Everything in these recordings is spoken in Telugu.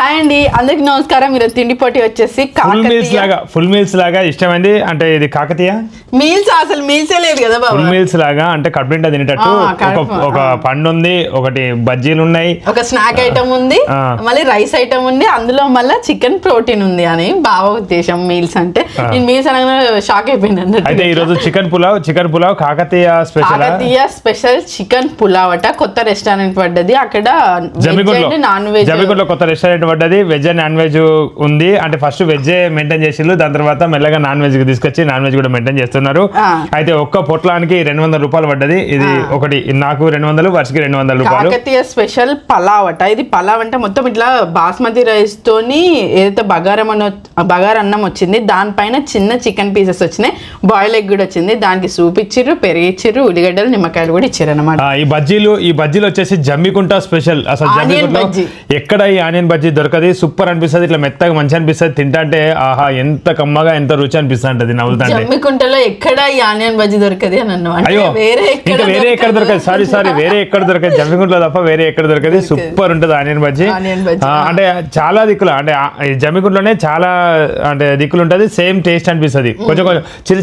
హాయ్ అండి, అందరికి నమస్కారం. మీరు తిండి పోటీ వచ్చేసి ఫుల్ మీల్స్ లాగా ఇష్టమైంది అంటే ఇది కాకతీయ మీల్స్. అసలు మీల్సే లేదు కదా బాబు. ఫుల్ మీల్స్ లాగా అంటే కడుపు నిండా తినేటట్టు ఒక పండు ఉంది, ఒకటి బజ్జీలు ఉన్నాయి, ఒక స్నాక్ ఐటమ్ ఉంది, మళ్ళీ రైస్ ఐటమ్ ఉంది, అందులో మళ్ళీ చికెన్ ప్రోటీన్ ఉంది అని బావ ఉద్దేశం. మీల్స్ అంటే నేను మీల్స్ అనగానే షాక్ అయిపోయింది. అయితే ఈ రోజు chicken pulao Kakatiya special chicken pulao అట. కొత్త రెస్టారెంట్ పడ్డది అక్కడ, నాన్ వెజ్ కొత్త రెస్టారెంట్ పడ్డది. వెజ్ అండ్ నాన్ వెజ్ ఉంది. అంటే ఫస్ట్ వెజ్ మెయింటైన్ చేసిళ్ళు, దాని తర్వాత మెల్లగా నాన్ వెజ్ తీసుకొచ్చి నాన్ వెజ్ కూడా మెయింటైన్ చేస్తున్నారు. అయితే ఒక్క పొట్లానికి 200 రూపాయలు పడ్డది. ఇది ఒకటి నాకు 200, వర్షకి 200 రూపాయలు. కాకతీయ స్పెషల్ పలావ్ అట. ఇది పలావ్ అంటే మొత్తం ఇట్లా బాస్మతి రైస్ తోని ఏదైతే బగార అన్నం వచ్చింది, దానిపైన చిన్న చికెన్ పీసెస్ వచ్చినాయి, బాయిల్ ఎగ్ కూడా వచ్చింది, దానికి సూప్ ఇచ్చిర్రు, పెరుగు ఇచ్చిర్రు, ఉల్లిగడ్డలు, నిమ్మకాయలు కూడా ఇచ్చారు అనమాట. ఈ బజ్జీలు వచ్చేసి జమ్మికుంట స్పెషల్. అసలు జమ్మికుంట ఎక్కడ ఈ ఆనియన్ బజ్జీ దొరకది. సూపర్ అనిపిస్తుంది, ఇట్లా మెత్తగా మంచి అనిపిస్తుంది. తింటే ఆహా ఎంత కమ్మగా ఎంత రుచి అనిపిస్తుంది నవ్వుతాంటే. జమ్మికుంటలో ఎక్కడ ఈ ఆనియన్ బజ్జీ దొరకది అని అన్నమాట. అయ్యో వేరే ఎక్కడ దొరకదు, సారీ వేరే ఎక్కడ దొరకదు, జమ్మికుంటలో తప్ప వేరే ఎక్కడ దొరకదు. సూపర్ ఉంటుంది ఆనియన్ బజ్జీ. అంటే చాలా దిక్కులు, అంటే జమ్మికుంటలోనే చాలా అంటే దిక్కులు ఉంటుంది, సేమ్ టేస్ట్ అనిపిస్తుంది. కొంచెం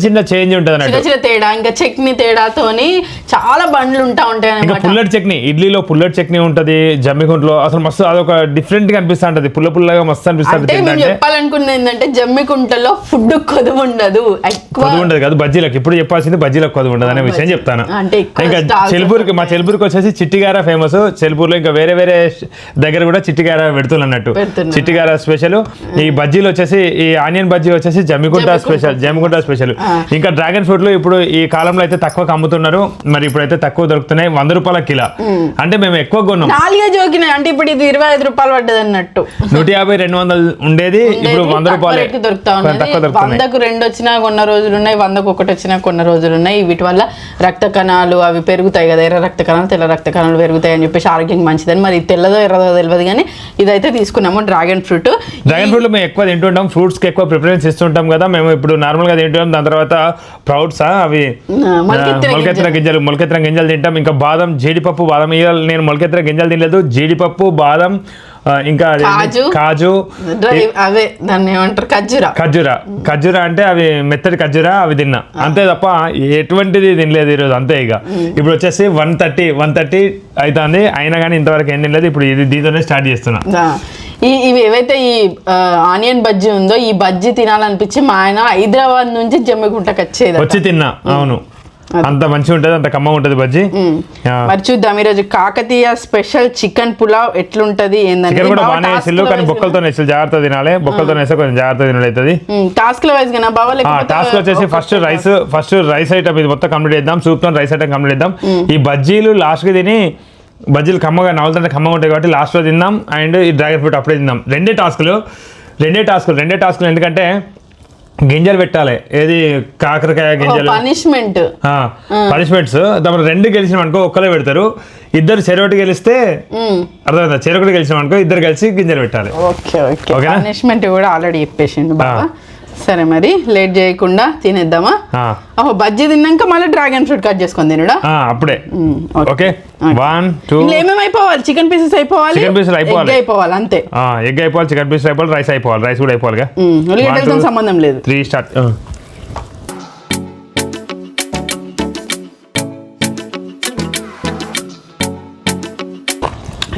చిన్న చేంజ్ ఉంటుంది అన్నట్టు, చిన్న తేడా. ఇంకా చట్నీ తేడాతోని చాలా బండ్లు ఉంటాయి. ఇంకా పుల్లటి చట్నీ, ఇడ్లీలో పుల్లటి చట్నీ ఉంటుంది జమ్మికుంటలో. అసలు మస్తు అదొక డిఫరెంట్ గా అనిపిస్తా ఉంటది, పుల్లగా మస్తు అనిపిస్తుంది. చెప్పాలనుకున్నది ఏంటంటే జమ్మికుంటలో ఫుడ్ కొదువు ఉండదు, కొదువు ఉండదు కాదు బజ్జీలకు. ఇప్పుడు చెప్పాల్సింది బజ్జీలకు కొదువు ఉండదు అనే విషయం చెప్తాను. ఇంకా మా చెల్పూరుకి వచ్చేసి చిట్టిగార ఫేమస్. చెల్పూరులో ఇంకా వేరే దగ్గర కూడా చిట్టిగార పెడుతుంది అన్నట్టు. చిట్టిగార స్పెషల్. ఈ బజ్జీలు వచ్చేసి ఈ ఆనియన్ బజ్జీ వచ్చేసి జమ్మికుంట స్పెషల్. ఇంకా డ్రాగన్ ఫ్రూట్ లో ఇప్పుడు ఈ కాలంలో అయితే తక్కువ అమ్ముతున్నారు, మరి ఇప్పుడైతే తక్కువ దొరుకుతున్నాయి. 100 రూపాయల కిలో. అంటే మేము ఎక్కువ కొన్నాం. 4 జోకినాయి అంటే ఇప్పుడు ఇది 25 రూపాయలు పడ్డది అన్నట్టు. 150-200 ఉండేది, ఇప్పుడు 100 రూపాయలు దొరుకుతా ఉన్నది. 100కు 2 వచ్చినా కొన్న రోజులు ఉన్నాయి, 100కు 1 వచ్చినా కొన్న రోజులు ఉన్నాయి. వీటి వల్ల రక్త కణాలు అవి పెరుగుతాయి కదా, ఎర్ర రక్త కణాలు తెల్ల రక్త కణాలు పెరుగుతాయి అని చెప్పేసి ఆరోగ్యం మంచిదని. మరి తెల్లదో ఎర్రదో తెలియదు కానీ ఇదైతే తీసుకున్నాము డ్రాగన్ ఫ్రూట్. లో మేము ఎక్కువ తింటుంటాం, ఫ్రూట్స్ కి ఎక్కువ ప్రిఫరెన్స్ ఇస్తుంటాం కదా మేము. ఇప్పుడు నార్మల్ గా తింటాం, దాని తర్వాత ప్రౌట్స్ అవి మొలకెత్తిన గింజలు తింటాం. ఇంకా బాదం, జీడిపప్పు, బాదం. నేను మొలకెత్తిన గింజలు తినలేదు, జీడిపప్పు, బాదం, ఇంకా కాజు, అవే దాన్ని ఏమంటారు ఖర్జూరా అంటే అవి మెత్తటి ఖర్జూరా, అవి తిన్నా అంతే తప్ప ఎటువంటిది తినలేదు ఈరోజు. అంతే. ఇక ఇప్పుడు వచ్చేసి 130 అవుతుంది, అయినా కానీ ఇంతవరకు ఏం తినలేదు. ఇప్పుడు ఇది దీంతోనే స్టార్ట్ చేస్తున్నా. ఇవి ఏవైతే ఈ ఆనియన్ బజ్జీ ఉందో, ఈ బజ్జీ తినాలనిపించి మా ఆయన హైదరాబాద్ నుంచి జమ్మికుంటకి వచ్చి తిన్నా. అవును, అంత మంచిగా ఉంటుంది, అంత కమ్మగా ఉంటుంది బజ్జీ. మరి చూద్దాం ఈరోజు కాకతీయ స్పెషల్ చికెన్ పులావ్ ఎట్లుంటది ఏందని. బాగానే వేసిల్లు కానీ బొక్కలతో వేసి జాగ్రత్త తినాలి. బొక్కలతో వేస్తే కొంచెం జాగ్రత్త తినడవుతుంది. టాస్క్ వైజ్ గా టాస్క్ వచ్చేసి ఫస్ట్ రైస్ ఐటమ్ ఇది మొత్తం కంప్లీట్ చేద్దాం. సూప్ తో రైస్ ఐటమ్ కంప్లీట్ చేద్దాం. ఈ బజ్జీలు లాస్ట్ కి తిని, బజ్జీలు కమ్మగా నవ్వుతుంటే కమ్మగా ఉంటాయి కాబట్టి లాస్ట్ లో తిందాం. అండ్ ఈ డ్రాగన్ ఫ్రూట్ అప్పుడే తిందాం. రెండే టాస్కులు ఎందుకంటే గింజలు పెట్టాలి. ఏది కాకరకాయ గింజలు పనిష్మెంట్స్. 2 గెలిచినాం అనుకో ఒక్కలే పెడతారు. 2 చెరొకటి గెలిస్తే అర్థమైందా, చెరొకటి గెలిచినాం అనుకో 2 కలిసి గింజలు పెట్టాలి. పనిష్మెంట్ కూడా ఆల్రెడీ చెప్పేసిండు బాబా. సరే మరి లేట్ చేయకుండా తినేద్దామా. బజ్జీ తిన్నాక మళ్ళీ డ్రాగన్ ఫ్రూట్ కట్ చేసుకొని తినడా అప్పుడే. ఓకే, 1 2 ఏమేమి అయిపోవాలి? చికెన్ పీసెస్ అయిపోవాలి, అయిపోవాలి అంతే. ఎగ్ అయిపోవాలి, చికెన్ పీసెస్ అయిపోవాలి, రైస్ అయిపోవాలి. రైస్ కూడా అయిపోవాలి. ఉల్లిగడ్డలతో సంబంధం లేదు. 3 స్టార్ట్.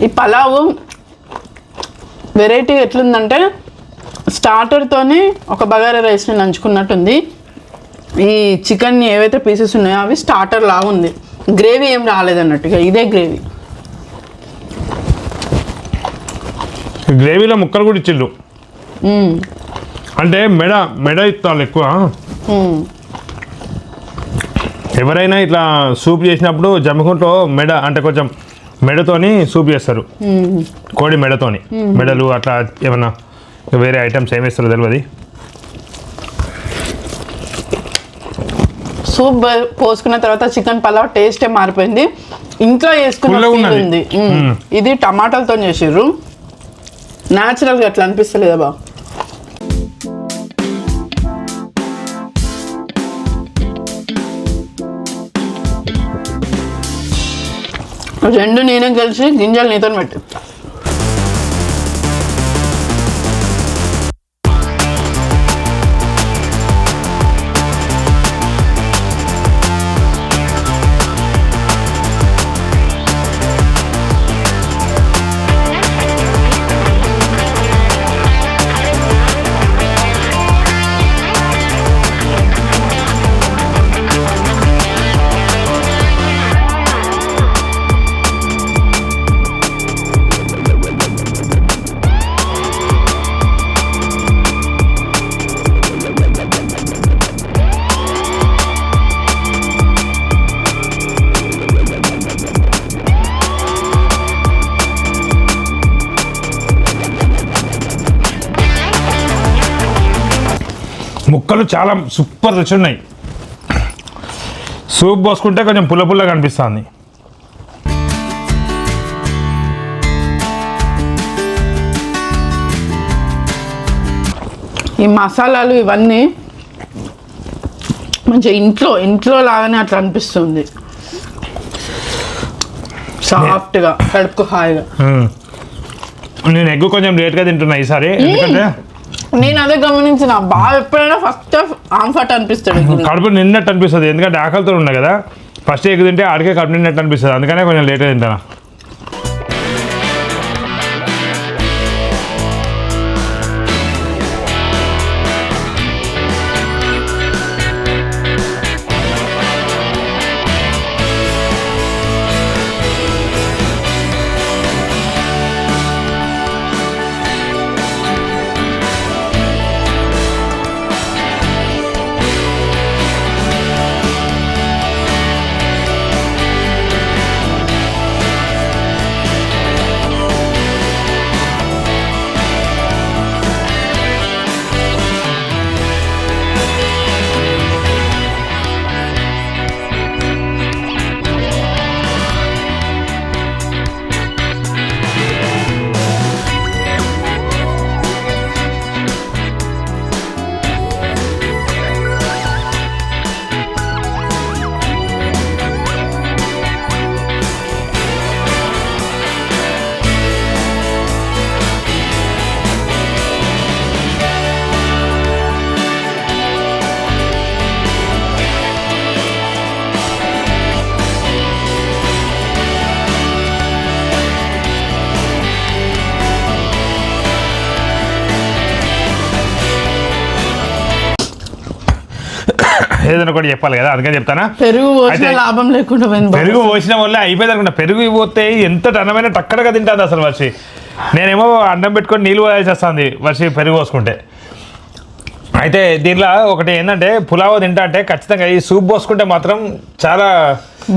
ఈ పలావు వెరైటీ ఎట్లుందంటే స్టార్టర్తోనే ఒక బగారా రైస్ని నంచుకున్నట్టుంది. ఈ చికెన్ ఏవైతే పీసెస్ ఉన్నాయో అవి స్టార్టర్ లాగా ఉంది, గ్రేవీ ఏం రాలేదన్నట్టు. ఇదే గ్రేవీలో ముక్కలు కూడా ఇచ్చిళ్ళు. అంటే మెడ ఇస్తాను ఎక్కువ. ఎవరైనా ఇట్లా సూప్ చేసినప్పుడు జమ్మికుంటలో మెడ అంటే కొంచెం మెడతోని సూప్ చేస్తారు, కోడి మెడతోని. మెడలు అట్లా ఏమన్నా వేరే ఐటమ్స్ ఏమి ఇస్తారో తెలియదు. సూప్ పోసుకున్న తర్వాత చికెన్ పలావ్ టేస్టే మారిపోయింది. ఇంట్లో వేసుకున్నది. ఇది టమాటాలతో చేసిర్రు, న్యాచురల్గా అట్లా అనిపిస్తలేదా బా. రెండు నేనే కలిసి గింజలు నీతో పెట్టి ముక్కలు చాలా సూపర్ రుచి ఉన్నాయి. సూప్ పోసుకుంటే కొంచెం పుల్ల పుల్లగా అనిపిస్తుంది. ఈ మసాలాలు ఇవన్నీ మంచిగా ఇంట్లో లాగానే అట్లా అనిపిస్తుంది, సాఫ్ట్గా కడుపుకు హాయిగా. నేను ఎగ్ కొంచెం లేట్గా తింటున్నా ఈసారి, ఎందుకంటే నేను అదే గమనించిన. బాగా ఎప్పుడైనా ఫస్ట్ ఆంఫట్ అనిపిస్తాడు, కడుపు నిన్నట్టు అనిపిస్తుంది, ఎందుకంటే ఆకలితో ఉన్నా కదా. ఫస్ట్ ఎగ్ తింటే ఆడికే కడుపు నిన్నట్టు అనిపిస్తుంది, అందుకనే కొంచెం లేట్గా తింటాను. ఏదైనా కూడా చెప్పాలి కదా, అందుకని చెప్తానా. పెరుగు పోసిన లాభం లేకుండా పెరుగు పోసిన వల్ల అయిపోయింది అనుకుంటా. పెరుగు పోతే ఎంత అన్నమైన టక్కడగా తింటుంది అసలు వర్షి. నేనేమో అన్నం పెట్టుకొని నీళ్ళు పోయాల్సి వస్తుంది వర్షి పెరుగు పోసుకుంటే. అయితే దీంట్లో ఒకటి ఏంటంటే పులావ్ తింటా అంటే ఖచ్చితంగా ఈ సూప్ పోసుకుంటే మాత్రం చాలా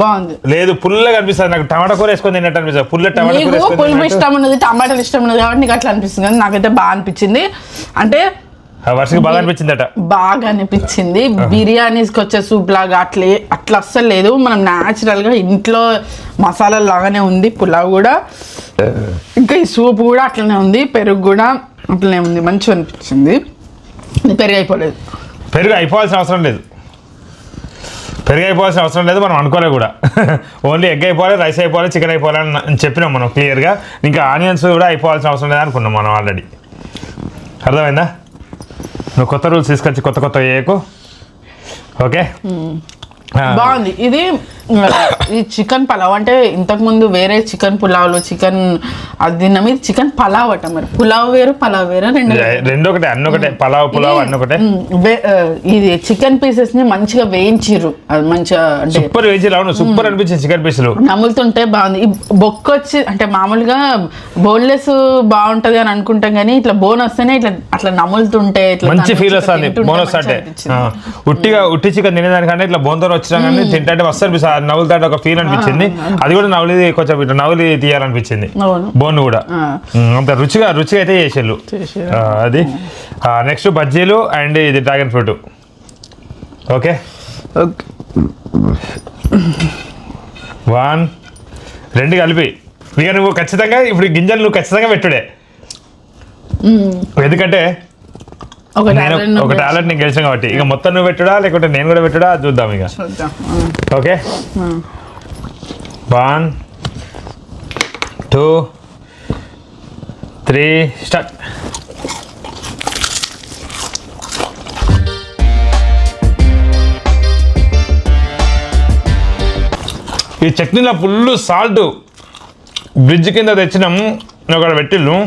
బాగుంది. లేదు పుల్లగా అనిపిస్తుంది నాకు. టమాటా కూర వేసుకొని తిన్నట్టు అనిపిస్తుంది. పులుపు ఇష్టం ఉన్నది, టమాటాలు ఇష్టం ఉన్నది కాబట్టి నీకు అట్లా అనిపిస్తుంది. కానీ నాకైతే బాగా అనిపించింది. అంటే వర్షకి బాగా అనిపించిందట, బాగా అనిపించింది. బిర్యానీస్కి వచ్చే సూప్ లాగా అట్లా అస్సలు లేదు. మనం న్యాచురల్గా ఇంట్లో మసాలా లాగానే ఉంది పులావ్ కూడా. ఇంకా ఈ సూప్ కూడా అట్లనే ఉంది, పెరుగు కూడా అట్లనే ఉంది, మంచిగా అనిపించింది. పెరుగు అయిపోలేదు, పెరుగు అయిపోవాల్సిన అవసరం లేదు, పెరుగు అయిపోవాల్సిన అవసరం లేదు. మనం అనుకోలే కూడా. ఓన్లీ ఎగ్ అయిపోవాలి, రైస్ అయిపోవాలి, చికెన్ అయిపోవాలి అని చెప్పినాం మనం క్లియర్గా. ఇంకా ఆనియన్స్ కూడా అయిపోవాల్సిన అవసరం లేదు అనుకున్నాం మనం ఆల్రెడీ. అర్థమైందా? నువ్వు కొత్త రూల్స్ తీసుకొచ్చి కొత్త చేయకు. ఓకే, బాగుంది. ఈ చికెన్ పలావ్ అంటే ఇంతకుముందు వేరే చికెన్ పులావ్లు చికెన్ అది తిన్నాం. ఇది చికెన్ పలావ్ అట. మరి పులావ్ వేరు పలావ్ వేరు రెండు ఒకటే, అన్ని ఒకటే. పులావ్ అన్ని ఒకటే. ఇది చికెన్ పీసెస్ ని మంచిగా వేయించిర్రు, అది మంచిగా సూపర్ వేయించారు. అవును, సూపర్ అనిపించింది చికెన్ పీసులు. నములుతుంటే బాగుంది. బొక్క వచ్చి అంటే మామూలుగా బోన్లెస్ బాగుంటది అని అనుకుంటాం, కానీ ఇట్లా బోన్ వస్తేనే ఇట్లా అట్లా నములుతుంటే మంచి ఫీల్ వస్తుంది. బోన్ వస్తే ఉట్టి చికెన్ తినేదానికంటే ఇట్లా బోన్తో వచ్చినా కానీ తింటే మస్తు అనిపిస్తుంది. నవ్వులుతాడు ఒక ఫీల్ అనిపించింది. అది కూడా నవ్వులి కొంచెం ఇట్లా నవ్వులి తీయాలనిపించింది బోన్ కూడా. అంత రుచిగా అయితే చేసేళ్ళు అది. నెక్స్ట్ బజ్జీలు అండ్ ఇది డ్రాగన్ ఫ్రూట్. ఓకే, 1 2 కలిపి ఇక నువ్వు ఖచ్చితంగా ఇప్పుడు గింజలు నువ్వు ఖచ్చితంగా పెట్టుడే. ఎందుకంటే ఒక టాలెంట్ నీకు గెలిచాం కాబట్టి ఇక మొత్తం నువ్వు పెట్టుడా లేకుంటే నేను కూడా పెట్టుడా చూద్దాం ఇక. Okay, 1 2 3 start. ఈ చట్నీలో ఫుల్ సాల్ట్ బ్రిడ్జ్ కింద తెచ్చినాము, అక్కడ పెట్టిళ్ళు.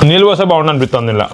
నీళ్ళు పోస్తే బాగుండు అనిపిస్తుంది ఇలా.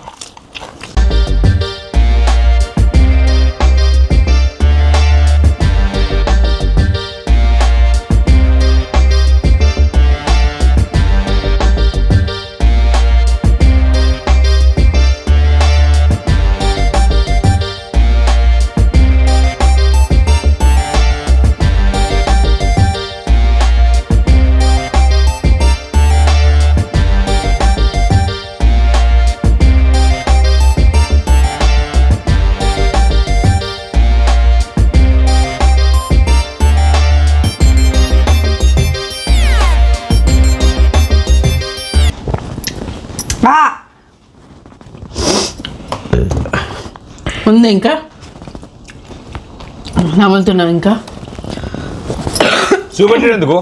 ఉంది ఇంకా నములుతున్నావు ఇంకా చూపెట్టేందుకు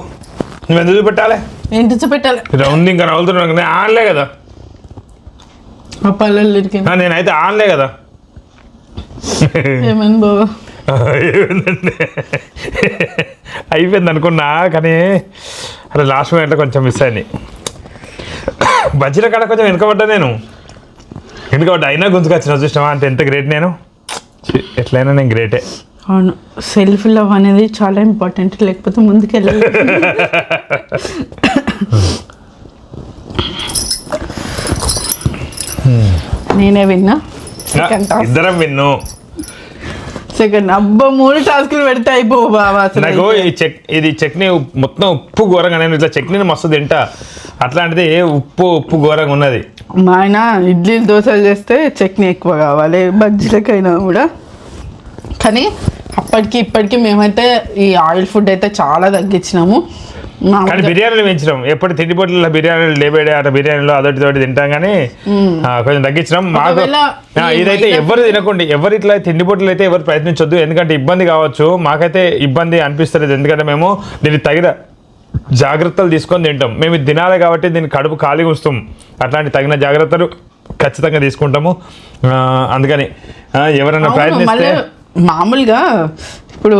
నువ్వు ఎందుకు చూపెట్టాలి? ఏంటి చూపెట్టాలి? ఉంది ఇంకా నవ్వుతున్నావు. నేను ఆన్లే కదా, ఆ పల్లెలు ఇరికి నేనైతే ఆన్లే కదా. ఏమైంది బాబా? ఏమైందండి, అయిపోయింది అనుకున్నా కానీ అలా లాస్ట్ మినిట్లో కొంచెం మిస్ అయింది. బజ్జీల కాడ కొంచెం వెనుకబడ్డా నేను, వెనుకబడ్డా అయినా గుంతుకొచ్చిన చూసినావా అంటే ఎంత గ్రేట్ నేను. ఎట్లయినా నేను గ్రేటే. అవును, సెల్ఫ్ లవ్ అనేది చాలా ఇంపార్టెంట్, లేకపోతే ముందుకు వెళ్ళాలి. నేనే విన్నా, ఇద్దరం విన్ను. సెకండ్ అబ్బా 3 టాస్కులు పెడితే అయిపోవు బాబా. నాకు ఇది చట్నీ మొత్తం ఉప్పు ఘోరంగా, నేను ఇట్లా చట్నీని మస్తు తింటా, అట్లాంటిది ఉప్పు ఘోరంగా ఉన్నది. మా ఆయన ఇడ్లీలు దోశలు చేస్తే చట్నీ ఎక్కువ కావాలి, బజ్జీలకైనా కూడా. కానీ అప్పటికి ఇప్పటికి మేమైతే ఈ ఆయిల్ ఫుడ్ అయితే చాలా తగ్గించినాము. కానీ బిర్యానీలు పెంచినాం, ఎప్పుడు తిండి పొట్ల బిర్యానీలు లేబేడే అట బిర్యానీలో అదొకటి తోటి తింటాం కానీ కొంచెం తగ్గించినాం. మాకు ఇదైతే ఎవరు తినకండి, ఎవరు ఇట్లా తిండి పొట్లు అయితే ఎవరు ప్రయత్నించొద్దు, ఎందుకంటే ఇబ్బంది కావచ్చు. మాకైతే ఇబ్బంది అనిపిస్తలేదు, ఎందుకంటే మేము దీనికి తగిన జాగ్రత్తలు తీసుకొని తింటాం. మేము ఇది తినాలి కాబట్టి దీన్ని కడుపు ఖాళీగా ఉంచుతాం, అట్లాంటి తగిన జాగ్రత్తలు ఖచ్చితంగా తీసుకుంటాము. అందుకని ఎవరైనా ప్రయత్నిస్తే మామూలుగా ఇప్పుడు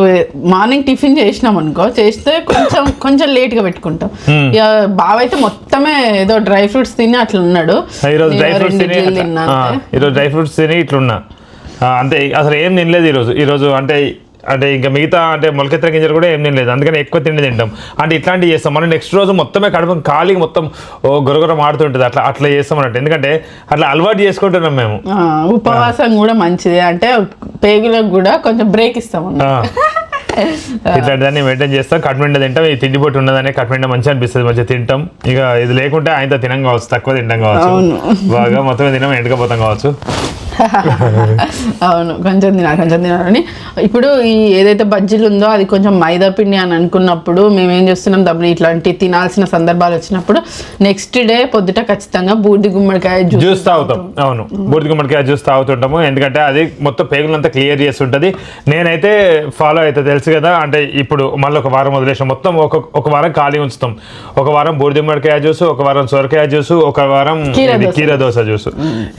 మార్నింగ్ టిఫిన్ చేసినాం అనుకో, చేస్తే కొంచెం లేట్గా పెట్టుకుంటాం. ఇక బావ అయితే మొత్తమే ఏదో డ్రై ఫ్రూట్స్ తిని అట్లా ఉన్నాడు. ఈరోజు డ్రై ఫ్రూట్స్ తిని ఇట్లున్నా అంతే, అసలు ఏం తినలేదు ఈరోజు అంటే ఇంకా మిగతా అంటే మొలకెత్తర గింజలు కూడా ఏం తినలేదు, అందుకని ఎక్కువ తిండి తింటాం. అంటే ఇట్లాంటివి చేస్తాం మనం. నెక్స్ట్ రోజు మొత్తమే కడుపు ఖాళీగా మొత్తం గొరగొర మాడుతుంటుంది, అట్లా చేస్తాం అన్నట్టు. ఎందుకంటే అట్లా అలవాటు చేసుకుంటున్నాం మేము. ఉపవాసం కూడా మంచిది, అంటే పేగులకు కూడా కొంచెం బ్రేక్ ఇస్తాం. ఇట్లాంటి దాన్ని మెయింటైన్ చేస్తాం. కట్మెండ తింటాం, ఈ తిండి పొట్టు ఉన్నదని కట్మెండ మంచిగా అనిపిస్తుంది, మంచిగా తింటాం. ఇక ఇది లేకుంటే ఆయనతో తినం కావచ్చు, తక్కువ తింటాం కావచ్చు, బాగా మొత్తం తినం ఎండకపోతాం కావచ్చు. అవును, కొంచెం తినాలని. ఇప్పుడు ఈ ఏదైతే బజ్జీలు ఉందో అది కొంచెం మైదా పిండి అని అనుకున్నప్పుడు మేము ఏం చేస్తున్నాం, దాన్ని ఇట్లాంటి తినాల్సిన సందర్భాలు వచ్చినప్పుడు నెక్స్ట్ డే పొద్దుట ఖచ్చితంగా బూడిద గుమ్మడికాయ జ్యూస్ తాగుతాం. అవును, బూడిద గుమ్మడికాయ జ్యూస్ తాగుతుంటాము, ఎందుకంటే అది మొత్తం పేగులంతా క్లియర్ చేస్తుంటుంది. నేనైతే ఫాలో అయితే తెలుసు కదా, అంటే ఇప్పుడు మళ్ళీ ఒక వారం వదిలేసాం, మొత్తం ఒక వారం ఖాళీ ఉంచుతాం. ఒక వారం బూడిద గుమ్మడికాయ జ్యూస్, ఒక వారం సొరకాయ జ్యూస్, ఒక వారం కీర దోశ జ్యూస్,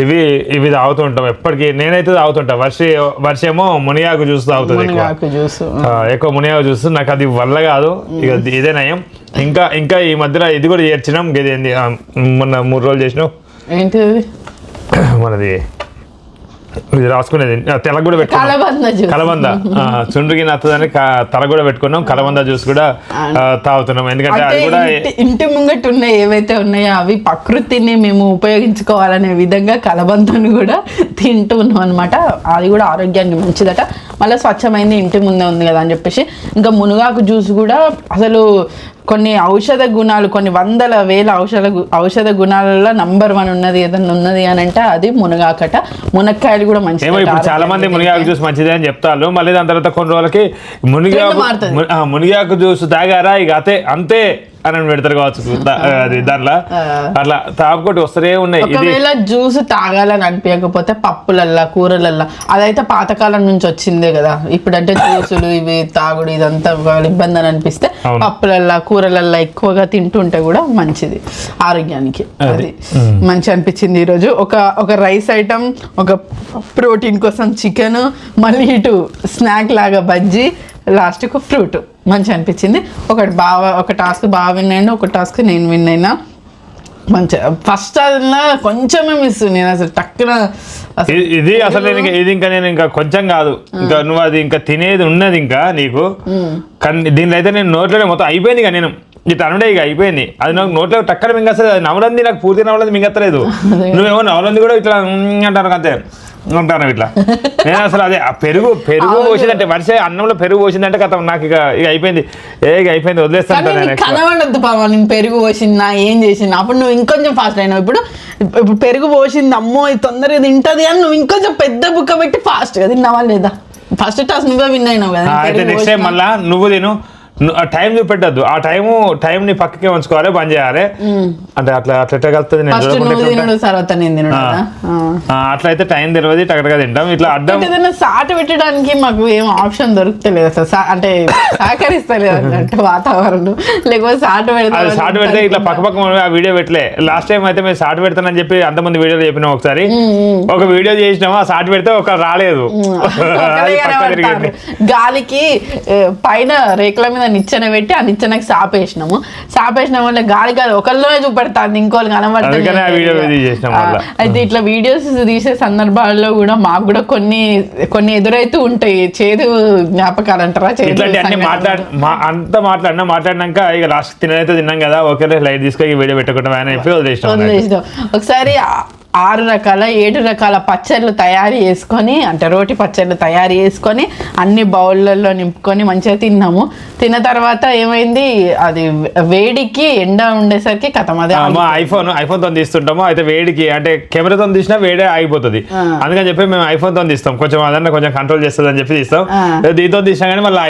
ఇవి తాగుతూ ఉంటాం ఎప్పటికీ. నేనైతే తాగుతుంటా. వర్షేమో మునియాకు జ్యూస్ తాగుతుంది ఎక్కువ మునియాకు జ్యూస్. నాకు అది వల్ల కాదు, ఇక ఇదే నయం. ఇంకా ఈ మధ్యలో ఇది కూడా చేర్చినాం, ఇది మొన్న 3 రోజులు చేసినాం. ఏంటిది మనది ఇది రాసుకునేది తెల్ల కూడా పెట్టుకున్నాం, కలబంద చుండ్రుకి నచ్చదని తల కూడా పెట్టుకున్నాం. కలబంద జ్యూస్ కూడా తాగుతున్నాం, ఎందుకంటే అది కూడా ఇంటి ముంగట ఉన్నాయి ఏవైతే ఉన్నాయో అవి ప్రకృతిని మేము ఉపయోగించుకోవాలనే విధంగా కలబందను కూడా తింటూ ఉన్నాం అనమాట. అది కూడా ఆరోగ్యానికి మంచిదట, మళ్ళీ స్వచ్ఛమైంది ఇంటి ముందే ఉంది కదా అని చెప్పేసి. ఇంకా మునగాకు జ్యూస్ కూడా అసలు కొన్ని ఔషధ గుణాలు, కొన్ని వందల వేల ఔషధ గుణాలలో నంబర్ 1 ఉన్నది ఏదన్నా ఉన్నది అని అంటే అది మునగాకట. మునక్కాయలు కూడా మంచిది. ఇప్పుడు చాలా మంది మునగాకు జ్యూస్ మంచిది అని చెప్తారు, మళ్ళీ దాని తర్వాత కొన్ని రోజులకి మునగాకు జ్యూస్ తాగారా ఇక అంతే అని పెడతారు కావచ్చు. అది దాంట్లో అట్లా తాగుకుంటూ వస్తూనే ఉన్నాయి. ఒకవేళ జ్యూస్ తాగాలని అనిపించకపోతే పప్పులల్లా కూరలల్లా, అదైతే పాతకాలం నుంచి వచ్చిందే కదా. ఇప్పుడంటే జ్యూసులు ఇవి తాగుడు ఇదంతా ఇబ్బంది అని అనిపిస్తే పప్పులల్లా కూరలల్లా ఎక్కువగా తింటుంటే కూడా మంచిది ఆరోగ్యానికి. అది మంచి అనిపించింది ఈరోజు. ఒక రైస్ ఐటమ్, ఒక ప్రోటీన్ కోసం చికెన్, మళ్ళీ ఇటు స్నాక్ లాగా బజ్జీ, లాస్ట్కు ఫ్రూట్. మంచి అనిపించింది. ఒక టాస్క్ బాగా విన్ అయినా, ఒక టాస్క్ నేను విన్ అయినా. మంచిగా ఫస్ట్ అలా కొంచెమే మిస్. నేను అసలు టక్కున ఇది అసలు నేను ఇంకా కొంచెం కాదు, ఇంకా నువ్వు అది ఇంకా తినేది ఉన్నది ఇంకా నీకు. కానీ దీనిలో అయితే నేను నోట్లోనే మొత్తం అయిపోయింది. ఇక నేను ఇట్లా అనుడే ఇక అయిపోయింది. అది నాకు నోట్లో టక్కన మింగస్తుంది. అది నవలంది నాకు పూర్తి నవలంది మింగత్తలేదు. నువ్వేమో నవలంది కూడా ఇట్లా అంటాను అంతే ఉంటాను ఇట్లా. నేను అసలు అదే పెరుగు పోసిందంటే వర్ష అన్నంలో పెరుగు పోసిందంటే కథ నాకు ఇక అయిపోయింది. అయిపోయింది వదిలేస్తాను. కనబడద్దు పాప, నేను పెరుగు పోసిందా ఏం చేసింది. అప్పుడు నువ్వు ఇంకొంచెం ఫాస్ట్ అయినావు. ఇప్పుడు పెరుగు పోసింది, అమ్మో ఇది తొందరగా తింటది అని నువ్వు ఇంకొంచెం పెద్ద బుక్క పెట్టి ఫాస్ట్గా తిన్నావా లేదా? ఫస్ట్ టాస్ నువ్వే విన్ అయినావు కదా. అయితే నెక్స్ట్ టైం మళ్ళీ నువ్వు తిను, టైం చూపెట్టద్దు, ఆ టైం ని పక్కకే ఉంచుకోవాలి, బంద్ చేయాలి. అంటే అట్లా ఎట్లా కలుపుతుంది అట్లా అయితే టైం తెలియదు, టగటగా తింటాం. ఇట్లా అడ్డం సాటు పెట్టడానికి మాకు ఏం ఆప్షన్ దొరుకుతలేదు అసలు, అంటే సహకరిస్తలేదు అన్నట్టు వాతావరణం. లేకపోతే సాటు పెడితే ఇట్లా పక్క ఆ వీడియో పెట్టలే. లాస్ట్ టైం అయితే మేము సాటు పెడతానని చెప్పి అంతమంది వీడియోలు చెప్పినాం. ఒకసారి ఒక వీడియో చేసినాము, ఆ సాటు పెడితే ఒక రాలేదు. గాలికి పైన రేకుల మీద నిచ్చెన పెట్టి ఆ నిచ్చెనకి సాపేసినాము వల్ల గాలి కాదు ఒకళ్ళనే చూపెడతాను, ఇంకోళ్ళు కనబడుతుంది. అయితే ఇట్లా వీడియోస్ తీసే సందర్భాల్లో కూడా మాకు కూడా కొన్ని ఎదురైతూ ఉంటాయి, చేదు జ్ఞాపకాలు అంటారా. అంతా మాట్లాడినాక ఇక లాస్ట్ తినైతే తిన్నాం కదా, ఓకే లైట్ తీసుకొని వీడియో పెట్టుకుంటాం అని చెప్పి వదిలేసినాం. ఒకసారి 6 రకాల 7 రకాల పచ్చళ్ళు తయారు చేసుకొని, అంటే రోటి పచ్చళ్ళు తయారు చేసుకొని అన్ని బౌళ్ళల్లో నింపుకొని మంచిగా తిన్నాము. తిన్న తర్వాత ఏమైంది, అది వేడికి ఎండ ఉండేసరికి కథం. అదే ఐఫోన్ తో తీస్తుంటాము, అయితే వేడికి అంటే కెమెరాతో తీసినా వేడే ఆగిపోతుంది. అందుకని చెప్పి మేము ఐఫోన్ తో తీస్తాం, కొంచెం అదన్నా కొంచెం కంట్రోల్ చేస్తుంది అని చెప్పి తీస్తాం. దీంతో తీసినా కానీ మళ్ళీ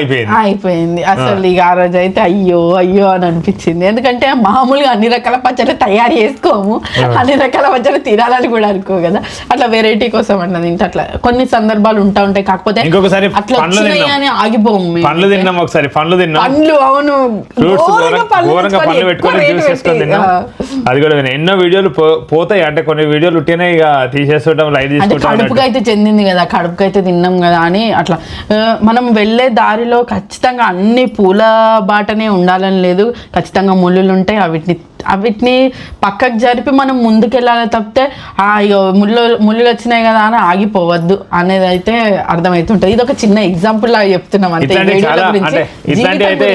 అయిపోయింది. అసలు ఇక ఆ రోజు అయితే అయ్యో అని అనిపించింది. ఎందుకంటే మామూలుగా అన్ని రకాల పచ్చళ్ళు తయారు చేసుకోము, అన్ని రకాల పచ్చళ్ళు తినాలి కూడా అనుకో కదా, అట్లా వెరైటీ కోసం అన్నది. అట్లా కొన్ని సందర్భాలు ఉంటాయి. కాకపోతే ఇంకొకసారి ఆగిపోము. పండ్లు తిన్నాం, ఒకసారి పండ్లు అవును, పండ్లు పెట్టుకొని జ్యూస్ చేసుకొని తిన్నాం. అది కూడా ఎన్నో వీడియోలు పోతాయి, అంటే కొన్ని వీడియోలు ఉట్టినే ఇక తీసేస్తుంటాం, లైట్ తీసుకుంటాం. కడుపుకి అయితే చెందింది కదా, కడుపుకి అయితే తిన్నాం కదా అని అట్లా. మనం వెళ్ళే దారిలో ఖచ్చితంగా అన్ని పూల బాటనే ఉండాలని లేదు, ఖచ్చితంగా ముళ్ళులు ఉంటాయి. అవిటిని పక్కకు జరిపి మనం ముందుకెళ్ళాలి తప్పితే ముళ్ళు వచ్చినాయి కదా అని ఆగిపోవద్దు అనేది అయితే అర్థమవుతుంటది. ఇది ఒక చిన్న ఎగ్జాంపుల్ లాగా చెప్తున్నాం అంతే. ఇట్లాంటి అయితే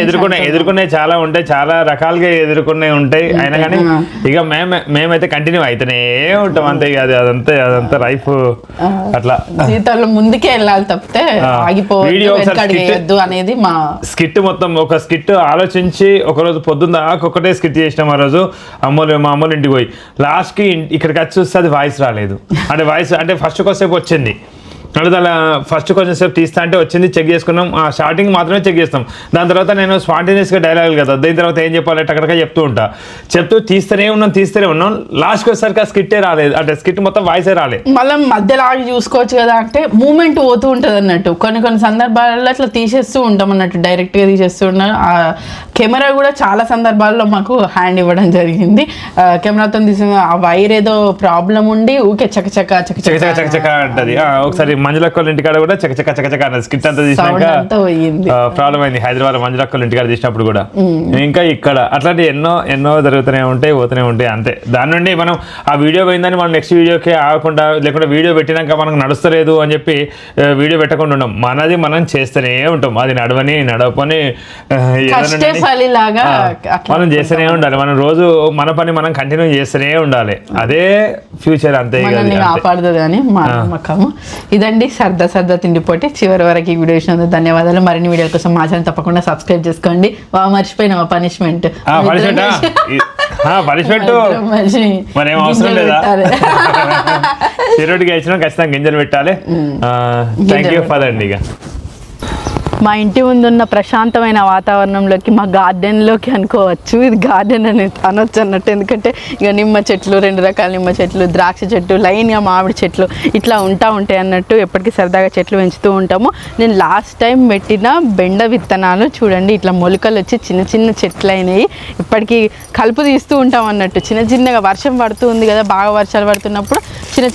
ఎదుర్కొనే చాలా ఉంటాయి, చాలా రకాలుగా ఎదుర్కొనే ఉంటాయి. అయినా కానీ ఇక మేమైతే కంటిన్యూ అయితేనే ఉంటాం అంతే. ఇక అదంతా లైఫ్ అట్లా జీవితంలో ముందుకే వెళ్ళాలి తప్పితే ఆగిపోవద్దు అనేది మా స్కిట్. మొత్తం ఒక స్కిట్ ఆలోచించి ఒకరోజు పొద్దున్న ఒకటే స్కిట్ చేసినాం. ఆ రోజు మా అమ్మోళ్ళ ఇంటికి పోయి లాస్ట్కి ఇక్కడికి వచ్చి చూస్తే అది వాయిస్ రాలేదు. అంటే ఫస్ట్ కొద్దిసేపు వచ్చింది, అలా ఫస్ట్ కొంచెం సేపు తీస్తా అంటే వచ్చింది, చెక్ చేసుకున్నాం. స్టార్టింగ్ మాత్రమే చెక్ చేస్తాం. దాని తర్వాత నేను స్పాంటేనియస్గా డైలాగులు కదా, దీని తర్వాత ఏం చెప్పాలి అక్కడికి చెప్తూ తీస్తూనే ఉన్నాం. లాస్ట్కి వచ్చేసరికి ఆ స్కిట్టే రాలేదు, అంటే స్కిట్ మొత్తం వాయిసే రాలేదు. మళ్ళీ మధ్యలో ఆగి చూసుకోవచ్చు కదా, అంటే మూమెంట్ పోతూ ఉంటుంది అన్నట్టు. కొన్ని సందర్భాలలో అట్లా తీసేస్తూ ఉంటాం అన్నట్టు, డైరెక్ట్గా తీసేస్తూ ఉన్నాం. కెమెరా కూడా చాలా సందర్భాల్లో మాకు హ్యాండ్ ఇవ్వడం జరిగింది. కెమెరాతో తీసిన ఆ వైర్ ఏదో ప్రాబ్లం ఉండి ఊకే చకచక అంటది. ఒకసారి మంజులక్కల ఇంటికాడ కూడా చకచక అన్నది. స్కిట్ అంతా తీసినాక ప్రాబ్లం అయింది హైదరాబాద్ మంజులక్కల ఇంటికాడ తీసినప్పుడు కూడా. ఇంకా ఇక్కడ అట్లాంటి ఎన్నో జరుగుతూనే ఉంటాయి, పోతూనే ఉంటాయి అంతే. దాని నుండి మనం ఆ వీడియో పోయిందని మనం నెక్స్ట్ వీడియోకి ఆగకుండా, లేకుంటే వీడియో పెట్టినాక మనకు నడుస్తలేదు అని చెప్పి వీడియో పెట్టకుండా ఉన్నాం. మనది మనం చేస్తూనే ఉంటాం, అది నడవని మనం చేస్తూనే ఉండాలి. మనం రోజు మన పని మనం కంటిన్యూ చేస్తూనే ఉండాలి, అదే ఫ్యూచర్ అంతే. కాపాడుతుంది అని మా నమ్మకము. ఇదండి సరదా తిండిపోటీ. చివరి వరకు ఈ వీడియో చూసినందుకు ధన్యవాదాలు. మరిన్ని వీడియోల కోసం మా ఛానల్ తప్పకుండా సబ్స్క్రైబ్ చేసుకోండి. మర్చిపోయినా పనిష్మెంట్ మరేం అవసరం లేదా, చిరుడికి వచ్చినా ఖచ్చితంగా గింజలు పెట్టాలి. థ్యాంక్ యూ ఫర్ అండి. ఇక మా ఇంటి ముందున్న ప్రశాంతమైన వాతావరణంలోకి, మా గార్డెన్లోకి అనుకోవచ్చు. ఇది గార్డెన్ అని అనొచ్చు అన్నట్టు, ఎందుకంటే ఇక నిమ్మ చెట్లు, 2 రకాల నిమ్మ చెట్లు, ద్రాక్ష చెట్టు, లైన్గా మామిడి చెట్లు ఇట్లా ఉంటాయి అన్నట్టు. ఎప్పటికీ సరదాగా చెట్లు పెంచుతూ ఉంటాము. నేను లాస్ట్ టైం పెట్టిన బెండ విత్తనాలు చూడండి, ఇట్లా మొలకలు వచ్చి చిన్న చెట్లు అయినాయి. ఇప్పటికీ కలుపు తీస్తూ ఉంటాం అన్నట్టు. చిన్నగా వర్షం పడుతూ ఉంది కదా, బాగా వర్షాలు పడుతున్నప్పుడు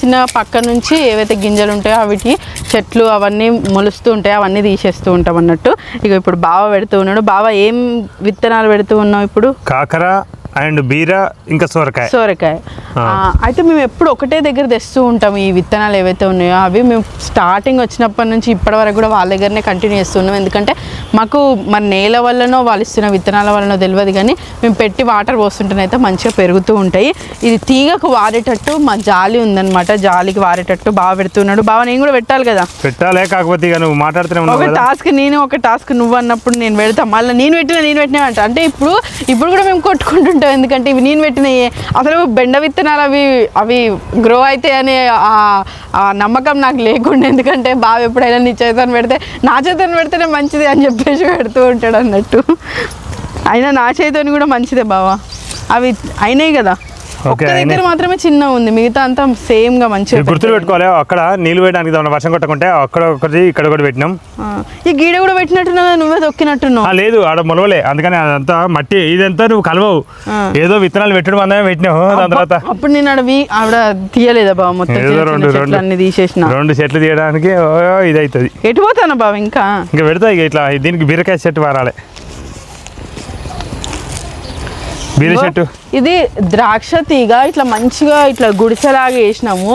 చిన్న పక్క నుంచి ఏవైతే గింజలు ఉంటాయో అవిటి చెట్లు అవన్నీ మొలుస్తూ ఉంటాయి, అవన్నీ తీసేస్తూ ఉంటాం అన్నట్టు. ఇక ఇప్పుడు బావ పెడుతూ ఉన్నాడు. బావ ఏం విత్తనాలు పెడుతూ ఉన్నావు ఇప్పుడు? కాకర అండ్ బీర, ఇంకా సోరకాయ. అయితే మేము ఎప్పుడు ఒకటే దగ్గర తెస్తూ ఉంటాం. ఈ విత్తనాలు ఏవైతే ఉన్నాయో అవి మేము స్టార్టింగ్ వచ్చినప్పటి నుంచి ఇప్పటి వరకు కూడా వాళ్ళ దగ్గరనే కంటిన్యూ చేస్తున్నాం. ఎందుకంటే మాకు మన నేల వల్లనో వాళ్ళు ఇస్తున్న విత్తనాల వల్లనో తెలియదు, కానీ మేము పెట్టి వాటర్ పోస్తుంటేనైతే మంచిగా పెరుగుతూ ఉంటాయి. ఇది తీగకు వారేటట్టు మా జాలి ఉందన్నమాట, జాలికి వారేటట్టు బాగా పెడుతున్నాడు. బాగా నేను కూడా పెట్టాలి కదా, పెట్టాలి. కాకపోతే ఇక నువ్వు మాట్లాడుతున్నావు, ఒక టాస్క్ నేను, ఒక టాస్క్ నువ్వు అన్నప్పుడు నేను పెడతా. మళ్ళీ నేను పెట్టినా అంటే ఇప్పుడు కూడా మేము కొట్టుకుంటుంటాం. ఎందుకంటే ఇవి నేను పెట్టినవి అసలు బెండ విత్తనాలు అవి గ్రో అయితే అనే ఆ నమ్మకం నాకు లేకుండా. ఎందుకంటే బాగా ఎప్పుడైనా నీ చేతను పెడితే నా చేతను పెడితేనే మంచిది అని చెప్పి చెప్పేసి పెడుతూ ఉంటాడు అన్నట్టు. అయినా నా చేతిని కూడా మంచిదే బావా, అవి అయినాయి కదా. ఒక్క దగ్గర మాత్రమే చిన్న ఉంది, మిగతా అంతా సేమ్ గా మంచిగా గుర్తులు పెట్టుకోవాలి. అక్కడ నీళ్ళు వేయడానికి వర్షం కొట్టకుంటే అక్కడ ఒకటి ఇక్కడ ఒకటి పెట్టినాం. ఈ గీడ కూడా పెట్టినట్టున్నావు, నువ్వే తొక్కినట్టున్నావు. లేదు ఆడ మొలవలే, అందుకని అదంతా మట్టి ఇదంతా నువ్వు కలవవు, ఏదో విత్తనాలు పెట్టడం అందమే పెట్టినావు. దాని తర్వాత అప్పుడు నేను ఆవిడ తీయలేదా బావ, మొత్తం అన్ని తీసేసిన. 2 చెట్లు తీయడానికి ఇది అవుతుంది. ఎటు పోతాను బావ, ఇంకా పెడతా ఇట్లా. దీనికి బీరకాయ చెట్టు వారాలి, బీర చెట్టు. ఇది ద్రాక్ష తీగ ఇట్లా మంచిగా ఇట్లా గుడిసెలాగా వేసినాము,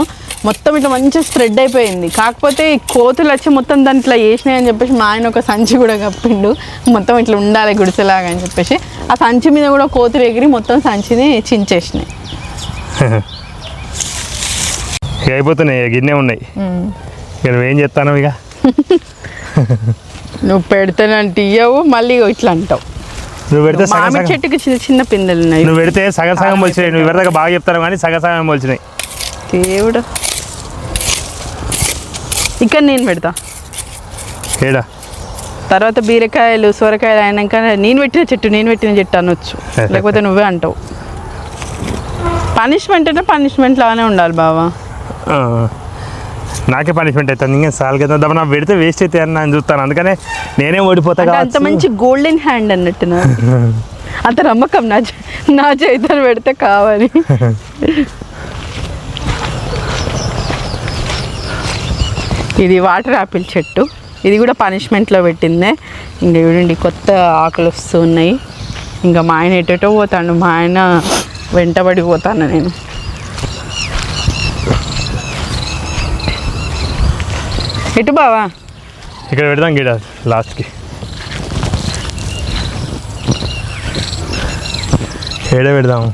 మొత్తం ఇట్లా మంచిగా స్ప్రెడ్ అయిపోయింది. కాకపోతే కోతులు వచ్చి మొత్తం దాన్ని ఇట్లా వేసినాయి అని చెప్పేసి మా ఆయన ఒక సంచి కూడా కప్పిండు, మొత్తం ఇట్లా ఉండాలి గుడిసెలాగా అని చెప్పేసి. ఆ సంచి మీద కూడా కోతులు ఎగిరి మొత్తం సంచిని చించేసినాయి. అయిపోతున్నాయి, గిన్నె ఉన్నాయి. నువ్వేం చెప్తాను ఇక, నువ్వు పెడతానంటే ఇయ్యవు, మళ్ళీ ఇట్లా అంటావు. నువ్వు పెడితే మామిడి చెట్టుకి చిన్న చిన్న పిందెలు ఉన్నాయి, నువ్వు పెడితే సగం సగం మొలిచినాయి. నువ్వు ఎవరిదాకా బాగా చెప్తాను కానీ సగం సగం మొలిచినాయి. దేవుడు, ఇక్కడ నేను పెడతా. ఏడా తర్వాత బీరకాయలు సొరకాయలు అయినాక నేను పెట్టిన చెట్టు అనొచ్చు, లేకపోతే నువ్వే అంటావు. పనిష్మెంట్ అంటే పనిష్మెంట్ లాగానే ఉండాలి బావా. నాకే పనిష్మెంట్ అవుతుంది, ఇంకా సాల్ కదా నా పెడితే వేస్ట్ అయితే అని నేను చూస్తాను, అందుకనే నేనే ఓడిపోతా. అంత మంచి గోల్డెన్ హ్యాండ్ అన్నట్టు అంత నమ్మకం నా చేతులు పెడితే కావాలి. ఇది వాటర్ యాపిల్ చెట్టు, ఇది కూడా పనిష్మెంట్లో పెట్టిందే. ఇంకా చూడండి కొత్త ఆకులు వస్తూ ఉన్నాయి. ఇంకా మా ఆయన ఎటో పోతాడు, మా ఆయన వెంటబడిపోతాను నేను. ఎటు బావా, ఇక్కడ పెడదాం గిడ లాస్ట్కి. ఏడ పెడదాము.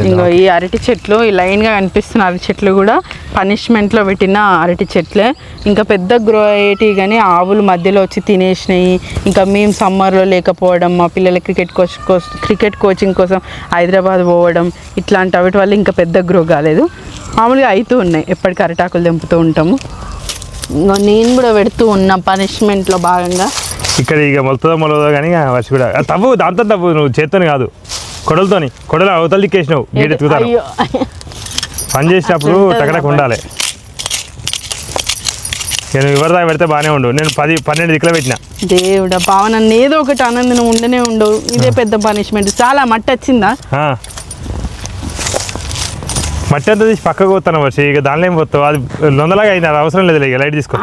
ఇంకో ఈ అరటి చెట్లు, ఈ లైన్గా కనిపిస్తున్న అరటి చెట్లు కూడా పనిష్మెంట్లో పెట్టిన అరటి చెట్లే. ఇంకా పెద్ద గ్రో అయ్యేటి కానీ ఆవులు మధ్యలో వచ్చి తినేసినాయి. ఇంకా మేము సమ్మర్లో లేకపోవడం, మా పిల్లల క్రికెట్ కోచింగ్ కోసం హైదరాబాద్ పోవడం, ఇట్లాంటి వాటి వల్ల ఇంకా పెద్ద గ్రో కాలేదు. మామూలుగా అవుతూ ఉన్నాయి, ఎప్పటికీ అరటాకులు తెంపుతూ ఉంటాము. ఇంకా నేను కూడా పెడుతూ ఉన్నా పనిష్మెంట్లో భాగంగా. ఇక్కడ ఇక మొలదో కానీ వర్షం కూడా తవ్వు, దాంతో తవ్వు, నువ్వు చేత్తోని కాదు కొడల అవతల దిక్కేసినావు. గేట్ ఎత్తుకుతాను, పని చేసినప్పుడు టకటకు ఉండాలి. నేను ఎవరిదా పెడితే బాగానే ఉండు. నేను 10-12 దిక్కులు పెట్టిన. దేవుడా బావ, నన్ను ఏదో ఒకటి ఆనందం ఉండనే ఉండవు. ఇదే పెద్ద పనిష్మెంట్. చాలా మట్టి వచ్చిందా? మట్టి అంతా తీసి పక్కకు పోతాను వచ్చి, ఇక దానిలో ఏం పోతావు, అది లొందలాగా అయింది, అది అవసరం లేదు. ఇక లైట్ తీసుకో.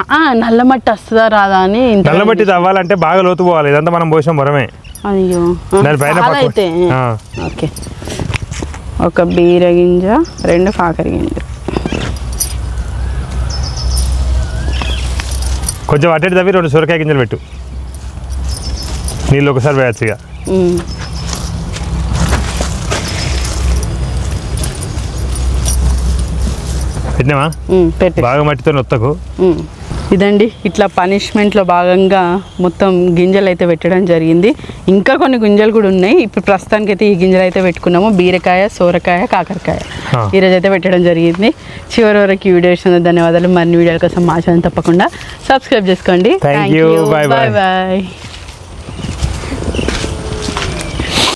నల్ల మట్టి వస్తుందా రాదా అని. నల్ల మట్టి తవ్వాలంటే బాగా లోతు పోవాలి, ఇదంతా మనం పోసాం మొరమే. అయ్యో, దాని పైన అయితే ఓకే. ఒక బీర గింజ, 2 కాకర గింజ, కొంచెం అట్టేటి తవ్వి 2 సొరకాయ గింజలు పెట్టు. నీళ్ళు ఒకసారి వేయచ్చు. ఇక పెట్టినావా? బాగా మట్టితో నొత్తకు. ఇదండి, ఇట్లా పనిష్మెంట్లో భాగంగా మొత్తం గింజలు అయితే పెట్టడం జరిగింది. ఇంకా కొన్ని గింజలు కూడా ఉన్నాయి. ఇప్పుడు ప్రస్తుతానికి అయితే ఈ గింజలు అయితే పెట్టుకున్నాము. బీరకాయ, సోరకాయ, కాకరకాయ ఈరోజు అయితే పెట్టడం జరిగింది. చివరి వరకు ఈ వీడియో ఇచ్చిన ధన్యవాదాలు. మరిన్ని వీడియోల కోసం మా ఛానల్ తప్పకుండా సబ్స్క్రైబ్ చేసుకోండి. Thank you. Bye bye.